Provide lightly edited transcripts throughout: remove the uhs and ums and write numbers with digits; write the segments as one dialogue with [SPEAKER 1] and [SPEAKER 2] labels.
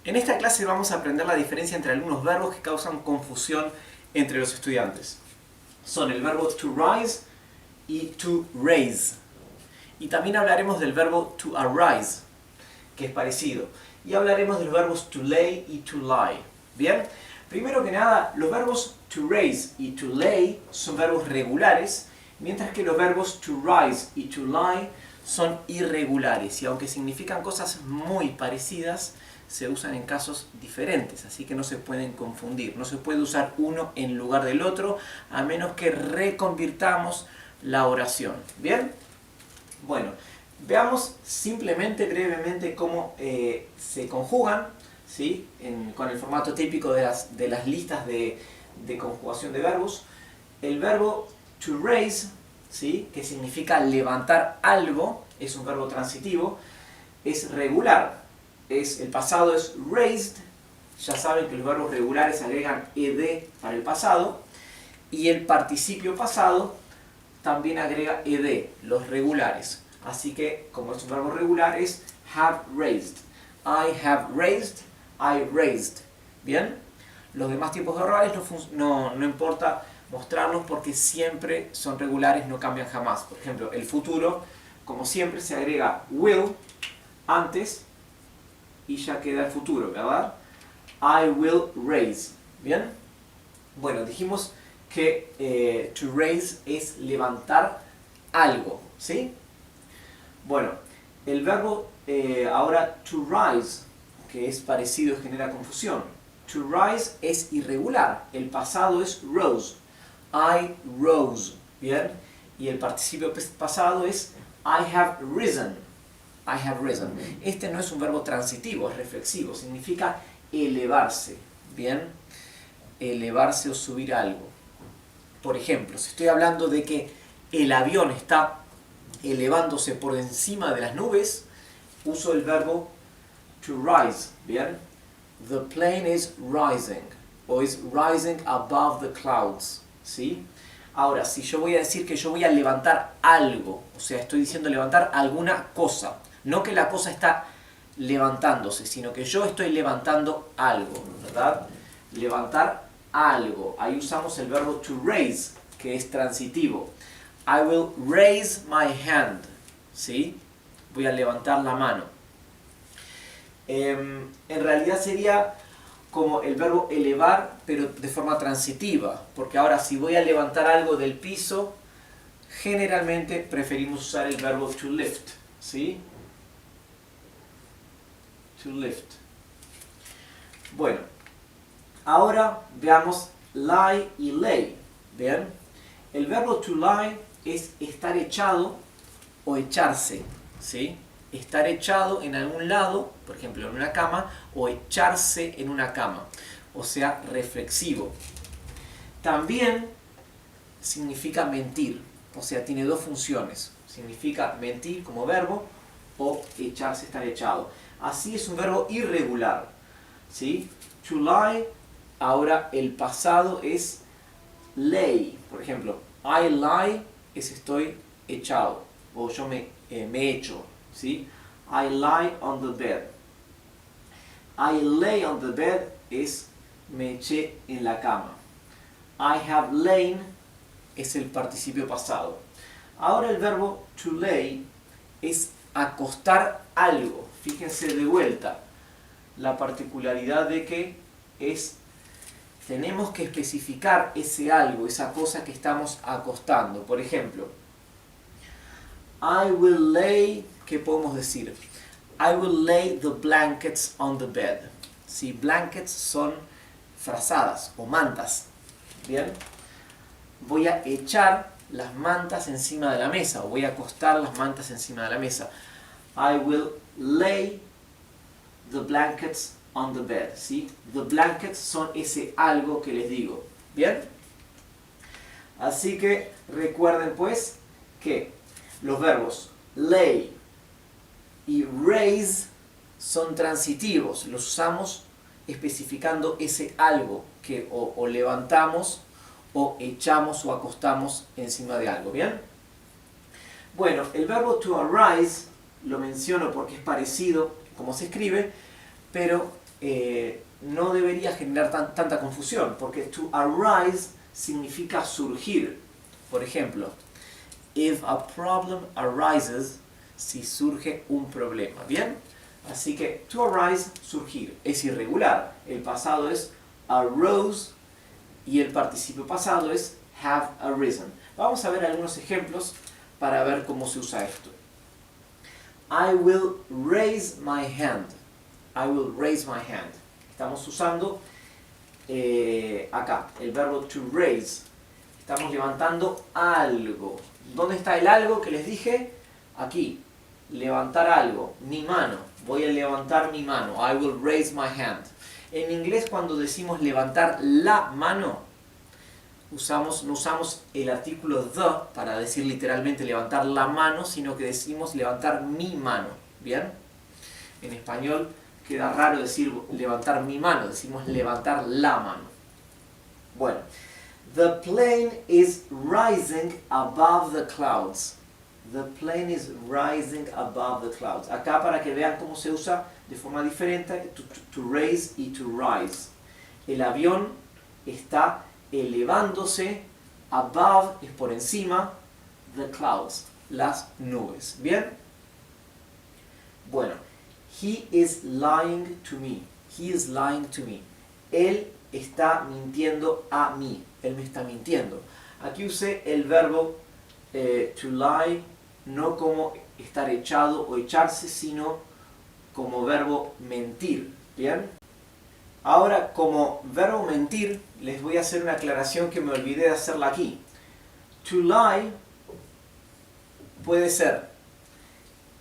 [SPEAKER 1] En esta clase vamos a aprender la diferencia entre algunos verbos que causan confusión entre los estudiantes. Son el verbo to rise y to raise. Y también hablaremos del verbo to arise, que es parecido. Y hablaremos de los verbos to lay y to lie. ¿Bien? Primero que nada, los verbos to raise y to lay son verbos regulares, mientras que los verbos to rise y to lie son irregulares. Y aunque significan cosas muy parecidas, se usan en casos diferentes, así que no se pueden confundir. No se puede usar uno en lugar del otro, a menos que reconvirtamos la oración. ¿Bien? Bueno, veamos simplemente, brevemente, cómo se conjugan, ¿sí? Con el formato típico de las listas de conjugación de verbos. El verbo to raise, ¿sí? Que significa levantar algo, es un verbo transitivo, es regular. El pasado es raised, ya saben que los verbos regulares agregan ed para el pasado, y el participio pasado también agrega ed, los regulares. Así que, como es un verbo regular, es have raised. I have raised, I raised. ¿Bien? Los demás tipos de orales no importa mostrarlos porque siempre son regulares, no cambian jamás. Por ejemplo, el futuro, como siempre, se agrega will antes y ya queda el futuro, ¿verdad? I will raise. ¿Bien? Bueno, dijimos que to raise es levantar algo, ¿sí? Bueno, el verbo ahora to rise, que es parecido, genera confusión. To rise es irregular. El pasado es rose. I rose. ¿Bien? Y el participio pasado es I have risen. I have risen. Este no es un verbo transitivo, es reflexivo. Significa elevarse. ¿Bien? Elevarse o subir algo. Por ejemplo, si estoy hablando de que el avión está elevándose por encima de las nubes, uso el verbo to rise. ¿Bien? The plane is rising. O is rising above the clouds. ¿Sí? Ahora, si yo voy a decir que yo voy a levantar algo, o sea, estoy diciendo levantar alguna cosa, no que la cosa está levantándose, sino que yo estoy levantando algo, ¿verdad? Levantar algo. Ahí usamos el verbo to raise, que es transitivo. I will raise my hand. ¿Sí? Voy a levantar la mano. En realidad sería como el verbo elevar, pero de forma transitiva. Porque ahora si voy a levantar algo del piso, generalmente preferimos usar el verbo to lift. ¿Sí? To lift. Bueno, ahora veamos lie y lay. ¿Bien? El verbo to lie es estar echado o echarse. ¿Sí? Estar echado en algún lado, por ejemplo en una cama, o echarse en una cama. O sea, reflexivo. También significa mentir. O sea, tiene dos funciones. Significa mentir como verbo o echarse, estar echado. Así es un verbo irregular. ¿Sí? To lie, ahora el pasado es lay. Por ejemplo, I lie es estoy echado. O yo me echo. ¿Sí? I lie on the bed. I lay on the bed es me eché en la cama. I have lain es el participio pasado. Ahora el verbo to lay es acostar algo. Fíjense de vuelta la particularidad de que tenemos que especificar ese algo, esa cosa que estamos acostando. Por ejemplo, I will lay, ¿qué podemos decir? I will lay the blankets on the bed. ¿Sí? Blankets son frazadas o mantas. ¿Bien? Voy a echar las mantas encima de la mesa o voy a acostar las mantas encima de la mesa. I will lay the blankets on the bed. ¿Sí? The blankets son ese algo que les digo. ¿Bien? Así que recuerden pues que los verbos lay y raise son transitivos. Los usamos especificando ese algo que o levantamos o echamos o acostamos encima de algo. ¿Bien? Bueno, el verbo to arise lo menciono porque es parecido como se escribe, pero no debería generar tanta confusión, porque to arise significa surgir. Por ejemplo, if a problem arises, si surge un problema, ¿bien? Así que to arise, surgir, es irregular. El pasado es arose y el participio pasado es have arisen. Vamos a ver algunos ejemplos para ver cómo se usa esto. I will raise my hand. I will raise my hand. Estamos usando acá el verbo to raise. Estamos levantando algo. ¿Dónde está el algo que les dije? Aquí. Levantar algo. Mi mano. Voy a levantar mi mano. I will raise my hand. En inglés, cuando decimos levantar la mano, no usamos el artículo the para decir literalmente levantar la mano, sino que decimos levantar mi mano. ¿Bien? En español queda raro decir levantar mi mano, decimos levantar la mano. Bueno, the plane is rising above the clouds. The plane is rising above the clouds. Acá para que vean cómo se usa de forma diferente, to raise y to rise. El avión está elevándose, above es por encima, the clouds, las nubes. ¿Bien? Bueno, he is lying to me. He is lying to me. Él está mintiendo a mí. Él me está mintiendo. Aquí usé el verbo to lie, no como estar echado o echarse, sino como verbo mentir. ¿Bien? Ahora, como verbo mentir, les voy a hacer una aclaración que me olvidé de hacerla aquí. To lie puede ser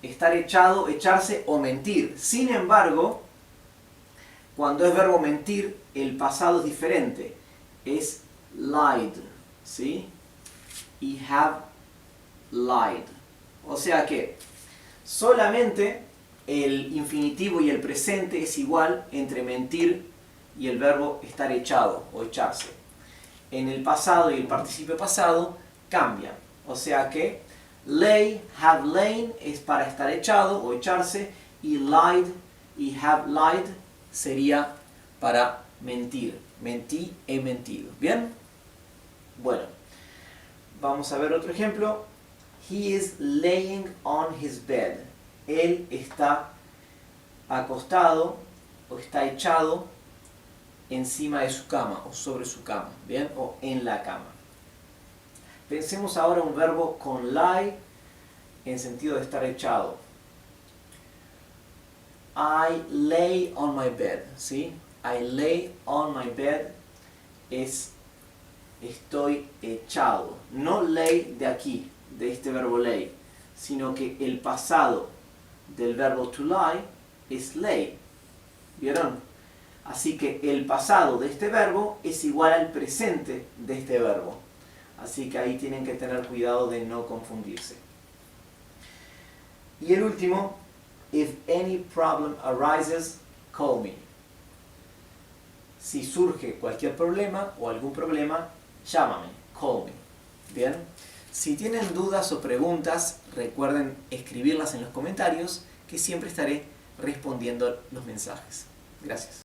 [SPEAKER 1] estar echado, echarse o mentir. Sin embargo, cuando es verbo mentir, el pasado es diferente. Es lied, ¿sí? Y have lied. O sea que solamente el infinitivo y el presente es igual entre mentir y el verbo estar echado o echarse. En el pasado y el participio pasado cambian. O sea que lay, have lain es para estar echado o echarse, y lied y have lied sería para mentir. Mentí, he mentido. ¿Bien? Bueno, vamos a ver otro ejemplo. He is laying on his bed. Él está acostado o está echado encima de su cama o sobre su cama, ¿bien? O en la cama. Pensemos ahora un verbo con lie en sentido de estar echado. I lay on my bed, ¿sí? I lay on my bed es estoy echado. No lay de aquí, de este verbo lay, sino que el pasado del verbo to lie es lay. ¿Vieron? Así que el pasado de este verbo es igual al presente de este verbo. Así que ahí tienen que tener cuidado de no confundirse. Y el último, if any problem arises, call me. Si surge cualquier problema o algún problema, llámame, call me. ¿Bien? Si tienen dudas o preguntas, recuerden escribirlas en los comentarios, que siempre estaré respondiendo los mensajes. Gracias.